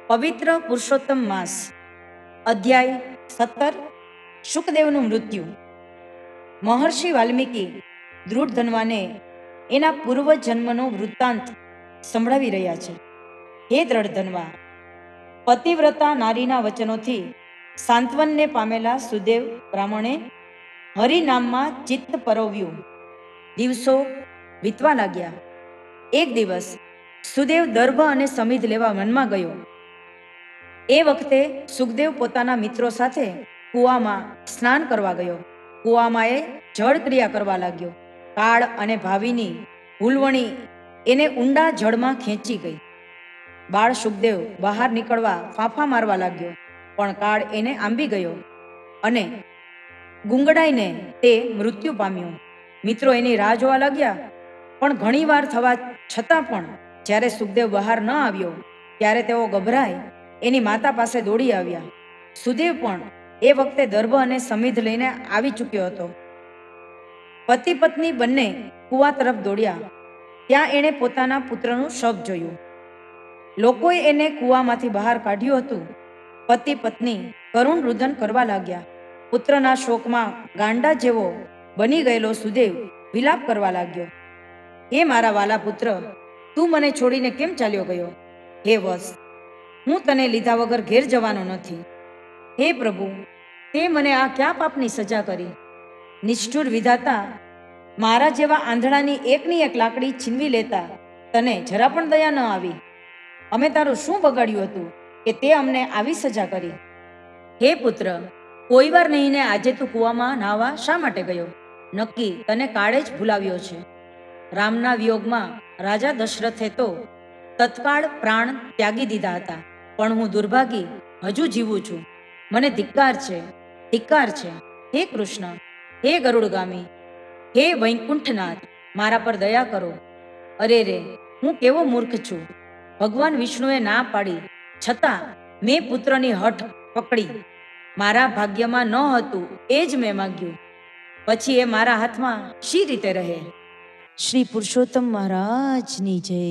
પવિત્ર પુરુષોત્તમ માસ અધ્યાય 17 શુકદેવનું મૃત્યુ. મહર્ષિ વાલ્મીકી દૃઢધન્વાને એના પૂર્વજન્મનો વૃત્તાંત સંભળાવી રહ્યા છે. હે દ્રઢધન્વા, પતિવ્રતા નારીના વચનોથી સાંત્વનને પામેલા સુદેવ બ્રાહ્મણે હરિનામમાં ચિત્ત પરોવ્યું. દિવસો વીતવા લાગ્યા. એક દિવસ સુદેવ દર્ભ અને સમિધ લેવા વનમાં ગયો. એ વખતે સુખદેવ પોતાના મિત્રો સાથે કૂવામાં સ્નાન કરવા ગયો. કૂવામાં એ જળ ક્રિયા કરવા લાગ્યો. કાળ અને ભાવિની ભૂલવણી એને ઊંડા જળમાં ખેંચી ગઈ. બાળ સુખદેવ બહાર નીકળવા ફાંફા મારવા લાગ્યો, પણ કાળ એને આંબી ગયો અને ગુંગડાઈને તે મૃત્યુ પામ્યો. મિત્રો એની રાહ જોવા લાગ્યા, પણ ઘણી વાર થવા છતાં પણ જ્યારે સુખદેવ બહાર ન આવ્યો ત્યારે તેઓ ગભરાય એની માતા પાસે દોડી આવ્યા. સુદેવ પણ એ વખતે દર્ભ અને સમિધ લઈને આવી ચૂક્યો હતો. પતિ પત્ની બંને કૂવા તરફ દોડ્યા. ત્યાં એણે પોતાના પુત્રનું શવ જોયું. લોકોએ એને કૂવામાંથી બહાર કાઢ્યું હતું. પતિ પત્ની કરુણ રુદન કરવા લાગ્યા. પુત્રના શોકમાં ગાંડા જેવો બની ગયેલો સુદેવ વિલાપ કરવા લાગ્યો. હે મારા વાલા પુત્ર, તું મને છોડીને કેમ ચાલ્યો ગયો? હે વત્સ, હું તને લીધા વગર ઘેર જવાનો નથી. હે પ્રભુ, તે મને આ ક્યાં પાપની સજા કરી? નિષ્ઠુર વિધાતા, મારા જેવા આંધળાની એકની એક લાકડી છીનવી લેતા તને જરા પણ દયા ન આવી. અમે તારું શું બગાડ્યું હતું કે તે અમને આવી સજા કરી? હે પુત્ર, કોઈ વાર નહીં ને આજે તું કૂવામાં નાહવા શા માટે ગયો? નક્કી તને કાળે જ ભૂલાવ્યો છે. રામના વિયોગમાં રાજા દશરથે તો તત્કાળ પ્રાણ ત્યાગી દીધા હતા, પણ હું દુર્ભાગી હજુ જીવું છું. મને ધિક્કાર છે, ધિક્કાર છે. હે કૃષ્ણ, હે ગરુડગામી, હે વૈકુંઠનાથ, મારા પર દયા કરો. અરે રે, હું કેવો મૂર્ખ છું! ભગવાન વિષ્ણુએ ના પાડી છતાં મેં પુત્રની હઠ પકડી. મારા ભાગ્યમાં ન હતું એ જ મેં માગ્યું, પછી એ મારા હાથમાં શી રીતે રહે? શ્રી પુરુષોત્તમ મહારાજની જય.